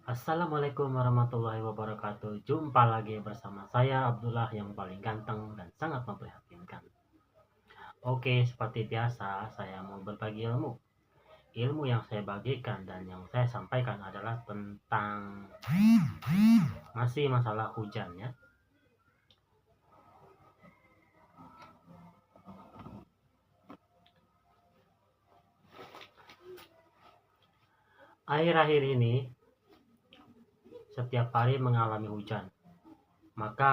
Assalamualaikum warahmatullahi wabarakatuh. Jumpa lagi bersama saya Abdullah yang paling ganteng dan sangat memprihatinkan. Oke, seperti biasa saya mau berbagi ilmu. Ilmu yang saya bagikan dan yang saya sampaikan adalah tentang masih masalah hujan ya. Akhir-akhir ini setiap hari mengalami hujan. Maka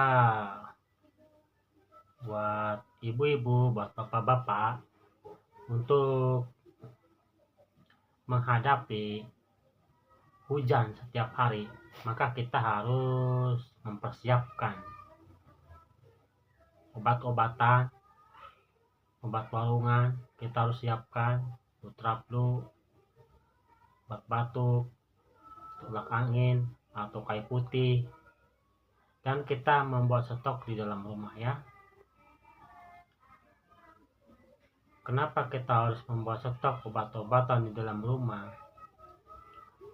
buat ibu-ibu, buat bapak-bapak untuk menghadapi hujan setiap hari, maka kita harus mempersiapkan obat-obatan, obat warungan, kita harus siapkan Nutraplu, obat batuk, tolak angin, atau kayu putih, dan kita membuat stok di dalam rumah ya. Kenapa kita harus membuat stok obat-obatan di dalam rumah?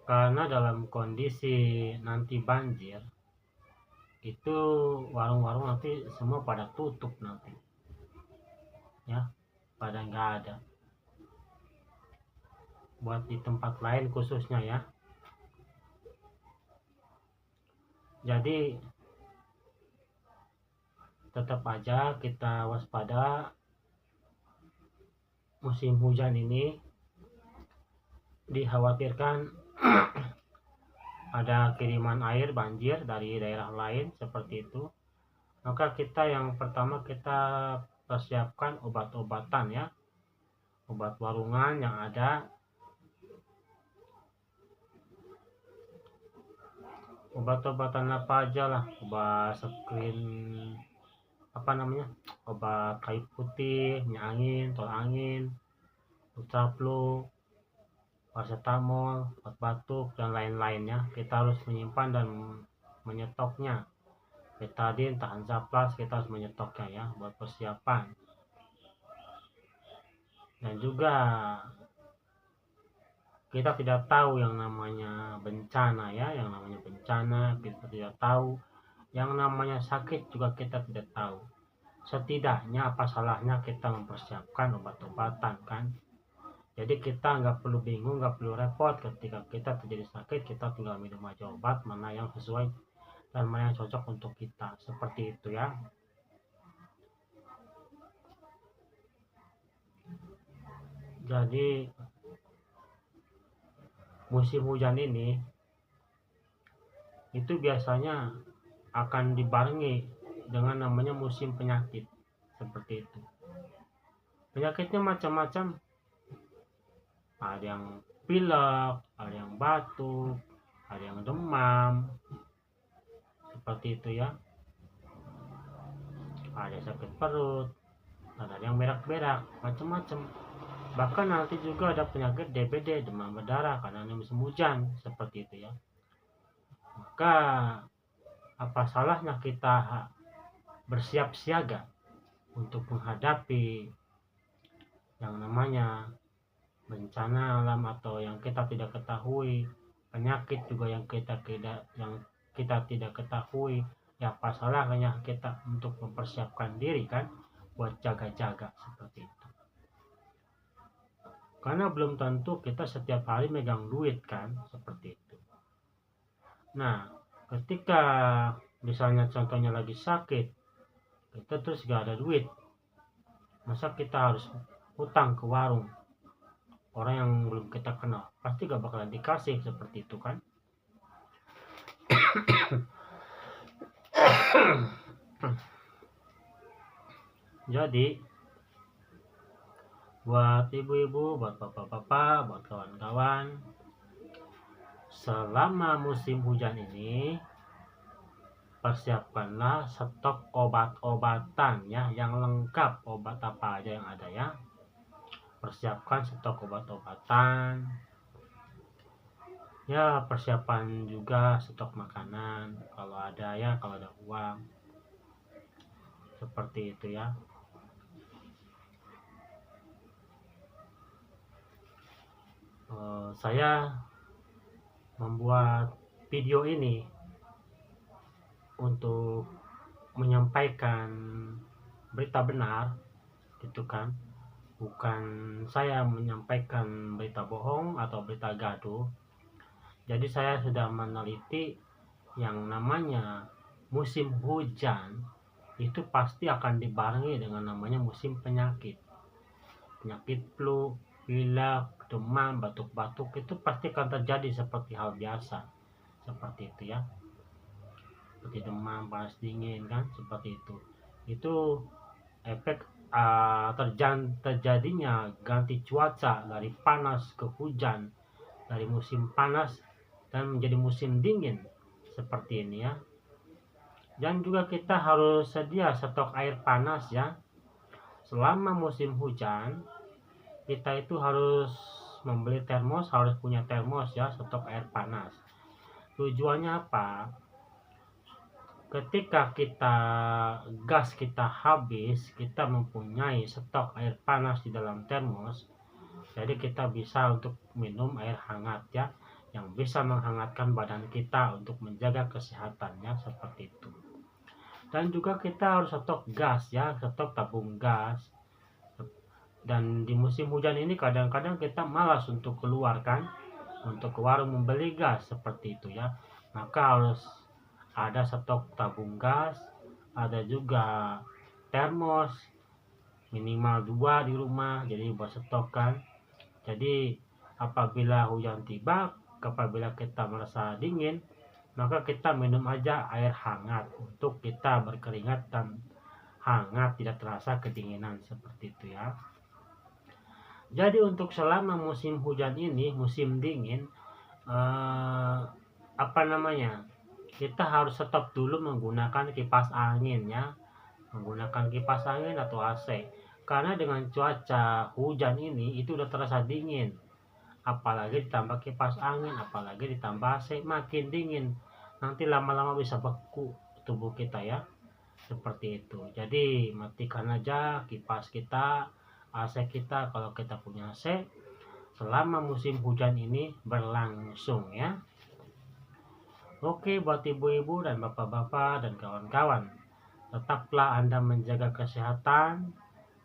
Karena dalam kondisi nanti banjir, itu warung-warung nanti semua pada tutup nanti ya, pada nggak ada. Buat di tempat lain khususnya ya. Jadi tetap aja kita waspada. Musim hujan ini dikhawatirkan ada kiriman air banjir dari daerah lain seperti itu. Maka kita yang pertama kita persiapkan obat-obatan ya, obat warungan yang ada, obat-obatan apa aja lah, obat screen obat kayu putih, minyak angin, tolak angin, Nutraplu, paracetamol, obat batuk, dan lain-lainnya. Kita harus menyimpan dan menyetoknya. Betadine, Hansaplast, kita harus menyetoknya ya, buat persiapan. Dan juga kita tidak tahu yang namanya bencana ya, yang namanya bencana kita tidak tahu, yang namanya sakit juga kita tidak tahu. Setidaknya apa salahnya kita mempersiapkan obat-obatan kan. Jadi kita nggak perlu bingung, nggak perlu repot ketika kita terjadi sakit, kita tinggal minum aja obat mana yang sesuai dan mana yang cocok untuk kita, seperti itu ya. Jadi musim hujan ini itu biasanya akan dibarengi dengan namanya musim penyakit, seperti itu. Penyakitnya macam-macam, ada yang pilek, ada yang batuk, ada yang demam, seperti itu ya. Ada sakit perut, ada yang berak-berak, macam-macam. Bahkan nanti juga ada penyakit DBD, demam berdarah, karena ini musim hujan, seperti itu ya. Maka apa salahnya kita bersiap siaga untuk menghadapi yang namanya bencana alam atau yang kita tidak ketahui, penyakit juga yang kita tidak ketahui. Ya apa salahnya kita untuk mempersiapkan diri kan, buat jaga-jaga seperti itu. Karena belum tentu kita setiap hari megang duit kan, seperti itu. Nah, ketika misalnya contohnya lagi sakit, kita terus gak ada duit, masa kita harus hutang ke warung orang yang belum kita kenal? Pasti gak bakalan dikasih, seperti itu kan. Jadi buat ibu-ibu, buat bapak-bapak, buat kawan-kawan, selama musim hujan ini persiapkanlah stok obat-obatan ya, yang lengkap, obat apa aja yang ada ya. Persiapkan stok obat-obatan ya, persiapan juga stok makanan kalau ada ya, kalau ada uang, seperti itu ya. Saya membuat video ini untuk menyampaikan berita benar, gitu kan. Bukan saya menyampaikan berita bohong atau berita gaduh. Jadi saya sudah meneliti yang namanya musim hujan itu pasti akan dibarengi dengan namanya musim penyakit flu, pilek, demam, batuk-batuk, itu pasti akan terjadi seperti hal biasa, seperti itu ya, seperti demam, panas dingin kan, seperti itu efek terjadinya ganti cuaca dari panas ke hujan, dari musim panas dan menjadi musim dingin, seperti ini ya. Dan juga kita harus sedia stok air panas ya. Selama musim hujan kita itu harus membeli termos, harus punya termos ya, stok air panas. Tujuannya apa? Ketika gas kita habis, kita mempunyai stok air panas di dalam termos, jadi kita bisa untuk minum air hangat ya, yang bisa menghangatkan badan kita untuk menjaga kesehatannya, seperti itu. Dan juga kita harus stok gas ya, stok tabung gas. Dan di musim hujan ini kadang-kadang kita malas untuk keluar kan, untuk ke warung membeli gas, seperti itu ya. Maka harus ada stok tabung gas, ada juga termos minimal 2 di rumah, jadi buat stok kan. Jadi apabila hujan tiba, apabila kita merasa dingin, maka kita minum aja air hangat untuk kita berkeringat dan hangat, tidak terasa kedinginan, seperti itu ya. Jadi untuk selama musim hujan ini, musim dingin, kita harus stop dulu menggunakan kipas angin ya, menggunakan kipas angin atau AC, karena dengan cuaca hujan ini itu udah terasa dingin, apalagi ditambah kipas angin, apalagi ditambah AC, makin dingin, nanti lama-lama bisa beku tubuh kita ya, seperti itu. Jadi matikan aja kipas kita, AC kita kalau kita punya AC selama musim hujan ini berlangsung ya. Oke, buat ibu-ibu dan bapak-bapak dan kawan-kawan, tetaplah Anda menjaga kesehatan,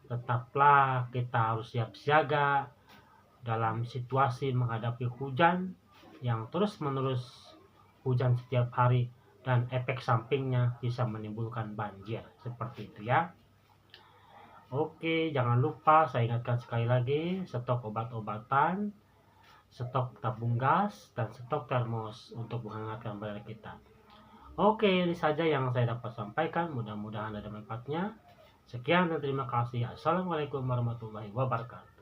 tetaplah kita harus siap siaga dalam situasi menghadapi hujan yang terus-menerus, hujan setiap hari, dan efek sampingnya bisa menimbulkan banjir, seperti itu ya. Oke, jangan lupa saya ingatkan sekali lagi, stok obat-obatan, stok tabung gas, dan stok termos untuk menghangatkan badan kita. Oke, ini saja yang saya dapat sampaikan. Mudah-mudahan ada manfaatnya. Sekian dan terima kasih. Assalamualaikum warahmatullahi wabarakatuh.